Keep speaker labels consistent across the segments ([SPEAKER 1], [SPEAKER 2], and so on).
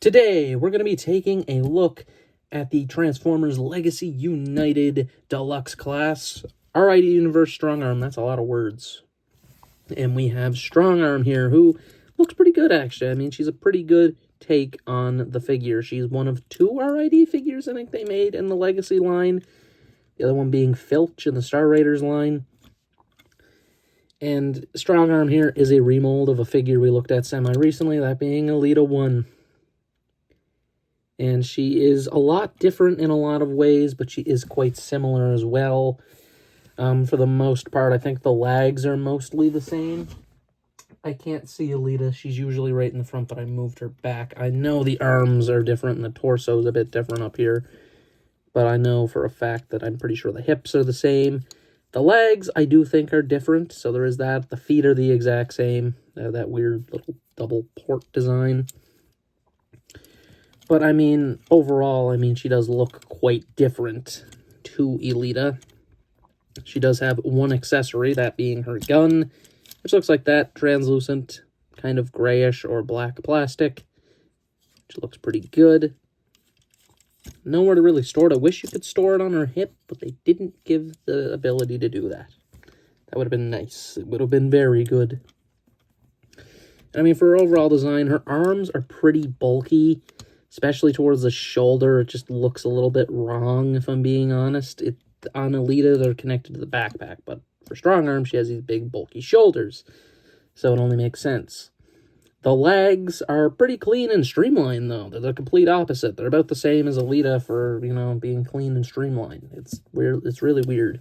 [SPEAKER 1] Today, we're going to be taking a look at the Transformers Legacy United Deluxe class. RID Universe Strong Arm, that's a lot of words. And we have Strong Arm here, who looks pretty good, actually. I mean, she's a pretty good take on the figure. She's one of 2 RID figures I think they made in the Legacy line. The other one being Filch in the Star Raiders line. And Strong Arm here is a remold of a figure we looked at semi-recently, that being Alita 1. And she is a lot different in a lot of ways, but she is quite similar as well. For the most part, I think the legs are mostly the same. I can't see Alita. She's usually right in the front, but I moved her back. I know the arms are different and the torso is a bit different up here. But I know for a fact that I'm pretty sure the hips are the same. The legs, I do think, are different, so there is that. The feet are the exact same. That weird little double port design. But, I mean, overall, I mean, she does look quite different to Alita. She does have one accessory, that being her gun, which looks like that, translucent, kind of grayish or black plastic, which looks pretty good. Nowhere to really store it. I wish you could store it on her hip, but they didn't give the ability to do that. That would have been nice. It would have been very good. I mean, for her overall design, her arms are pretty bulky, especially towards the shoulder. It just looks a little bit wrong, if I'm being honest. On Alita, they're connected to the backpack, but for Strong Arm, she has these big, bulky shoulders, so it only makes sense. The legs are pretty clean and streamlined, though. They're the complete opposite. They're about the same as Alita for, you know, being clean and streamlined. It's weird. It's really weird.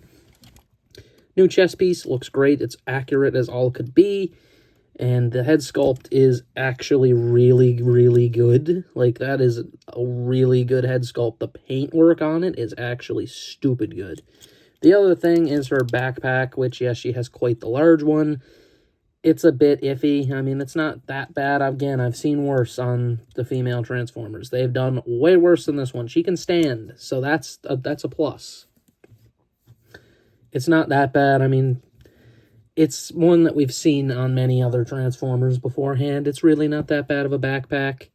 [SPEAKER 1] New chest piece looks great. It's accurate as all could be. And the head sculpt is actually really, really good. Like, that is a really good head sculpt. The paintwork on it is actually stupid good. The other thing is her backpack, which, yes, she has quite the large one. It's a bit iffy. I mean, it's not that bad. Again, I've seen worse on the female Transformers. They've done way worse than this one. She can stand, so that's a plus. It's not that bad. I mean, it's one that we've seen on many other Transformers beforehand. It's really not that bad of a backpack.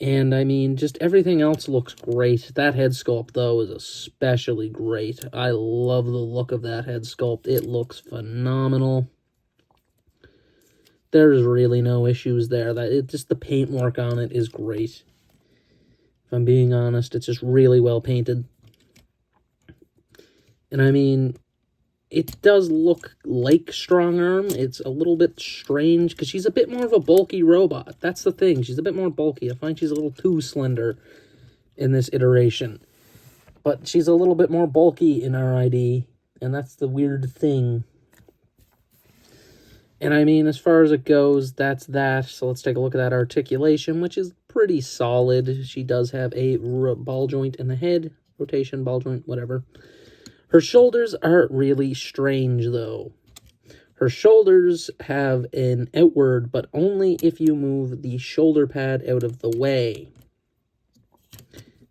[SPEAKER 1] And, I mean, just everything else looks great. That head sculpt, though, is especially great. I love the look of that head sculpt. It looks phenomenal. There's really no issues there. Just the paintwork on it is great. If I'm being honest, it's just really well painted. And, I mean, it does look like Strong Arm. It's a little bit strange, because she's a bit more of a bulky robot. That's the thing. She's a bit more bulky. I find she's a little too slender in this iteration. But she's a little bit more bulky in RID, and that's the weird thing. And I mean, as far as it goes, that's that. So let's take a look at that articulation, which is pretty solid. She does have a ball joint in the head. Rotation, ball joint, whatever. Her shoulders are really strange, though. Her shoulders have an outward, but only if you move the shoulder pad out of the way.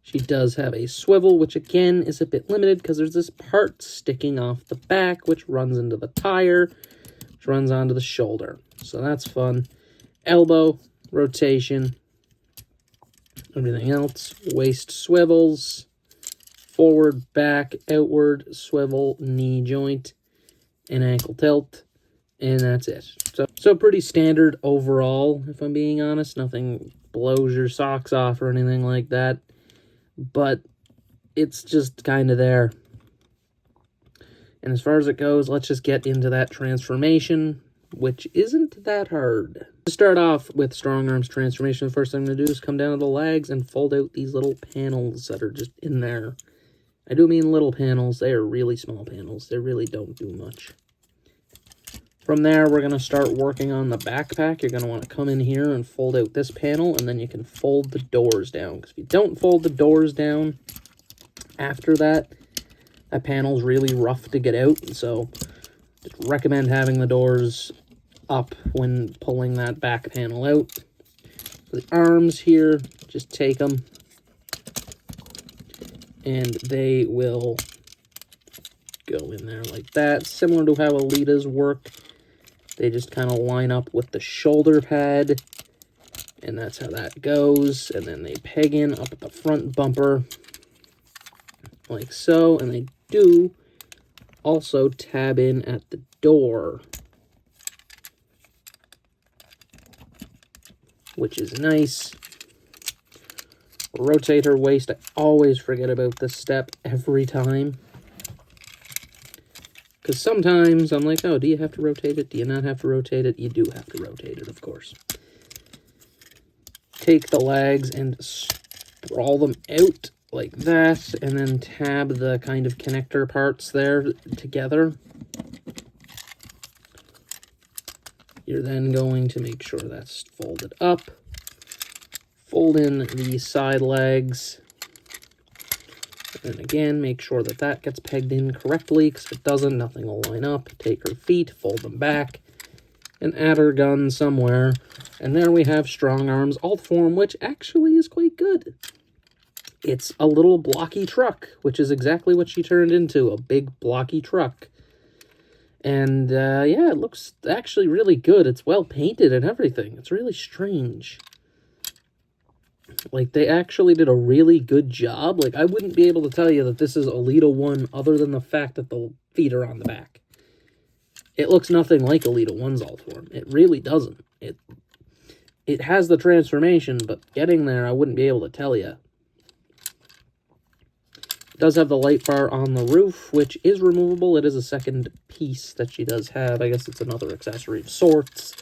[SPEAKER 1] She does have a swivel, which again is a bit limited because there's this part sticking off the back, which runs into the tire, which runs onto the shoulder. So that's fun. Elbow, rotation, everything else. Waist swivels. Forward, back, outward, swivel, knee joint, and ankle tilt, and that's it. So pretty standard overall, if I'm being honest. Nothing blows your socks off or anything like that, but it's just kind of there. And as far as it goes, let's just get into that transformation, which isn't that hard. To start off with Strong Arm's transformation, the first thing I'm going to do is come down to the legs and fold out these little panels that are just in there. I do mean little panels. They are really small panels. They really don't do much. From there, we're going to start working on the backpack. You're going to want to come in here and fold out this panel, and then you can fold the doors down. Because if you don't fold the doors down after that, that panel's really rough to get out. So just recommend having the doors up when pulling that back panel out. For the arms here, just take them, and they will go in there like that. Similar to how Alita's work. They just kind of line up with the shoulder pad, And that's how that goes. And then they peg in up at the front bumper, like so. And they do also tab in at the door, which is nice. Rotate her waist. I always forget about this step every time, because sometimes I'm like, oh, do you have to rotate it? Do you not have to rotate it? You do have to rotate it, of course. Take the legs and sprawl them out like that, and then tab the kind of connector parts there together. You're then going to make sure that's folded up. Fold in the side legs. And again, make sure that that gets pegged in correctly, because if it doesn't, nothing will line up. Take her feet, fold them back, and add her gun somewhere. And there we have Strong Arm's alt form, which actually is quite good. It's a little blocky truck, which is exactly what she turned into, a big blocky truck. And yeah, it looks actually really good. It's well painted and everything. It's really strange. Like, they actually did a really good job. Like, I wouldn't be able to tell you that this is Elita 1 other than the fact that the feet are on the back. It looks nothing like Elita 1's alt form. It really doesn't. It has the transformation, but getting there, I wouldn't be able to tell you. It does have the light bar on the roof, which is removable. It is a second piece that she does have. I guess it's another accessory of sorts.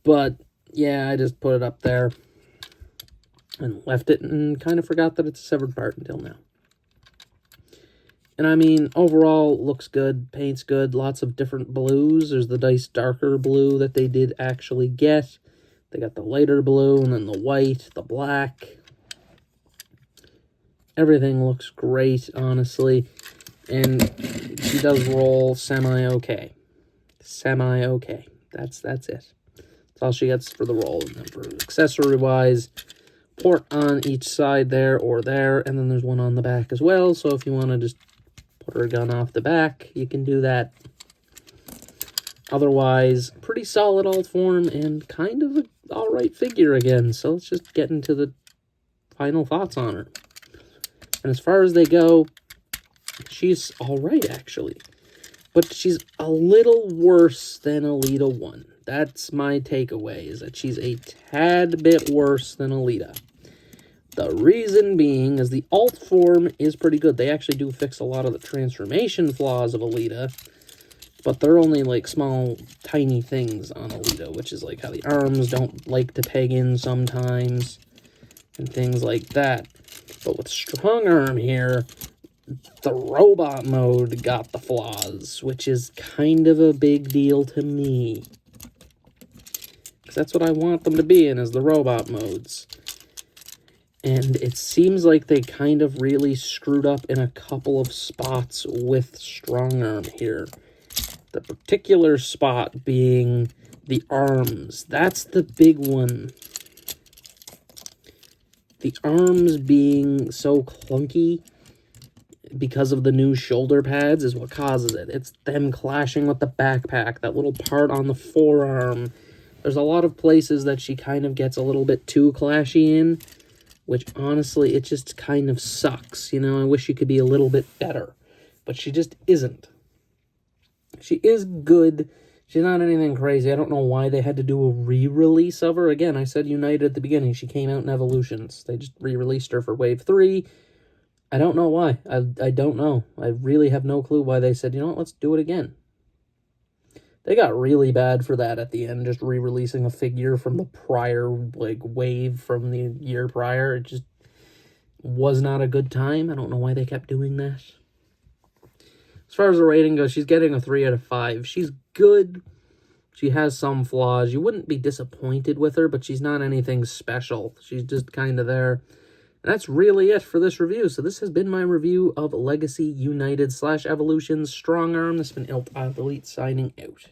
[SPEAKER 1] But, yeah, I just put it up there and left it and kind of forgot that it's a severed part until now. And I mean, overall, looks good, paint's good, lots of different blues. There's the nice darker blue that they did actually get. They got the lighter blue, and then the white, the black. Everything looks great, honestly. And she does roll semi-okay. Semi-okay. That's it. That's all she gets for the roll. And then for accessory-wise, port on each side there or there, and then there's one on the back as well. So if you want to just put her gun off the back, you can do that. Otherwise, pretty solid alt form and kind of an alright figure again. So let's just get into the final thoughts on her. And as far as they go, she's alright, actually. But she's a little worse than Elita 1. That's my takeaway, is that she's a tad bit worse than Elita. The reason being is the alt form is pretty good. They actually do fix a lot of the transformation flaws of Elita, but they're only like small, tiny things on Elita, which is like how the arms don't like to peg in sometimes and things like that. But with Strong Arm here, the robot mode got the flaws, which is kind of a big deal to me. Because that's what I want them to be in, is the robot modes. And it seems like they kind of really screwed up in a couple of spots with Strong Arm here. The particular spot being the arms. That's the big one. The arms being so clunky because of the new shoulder pads is what causes it. It's them clashing with the backpack, that little part on the forearm. There's a lot of places that she kind of gets a little bit too clashy in, which honestly, it just kind of sucks. You know, I wish she could be a little bit better, but she just isn't. She is good. She's not anything crazy. I don't know why they had to do a re-release of her. Again, I said United at the beginning. She came out in Evolutions. They just re-released her for Wave 3. I don't know why. I don't know. I really have no clue why they said, you know what, let's do it again. They got really bad for that at the end, just re-releasing a figure from the prior, like, wave from the year prior. It just was not a good time. I don't know why they kept doing that. As far as the rating goes, she's getting a 3 out of 5. She's good. She has some flaws. You wouldn't be disappointed with her, but she's not anything special. She's just kind of there. And that's really it for this review. So this has been my review of Legacy United / Evolutions Strong Arm. This has been Elite signing out.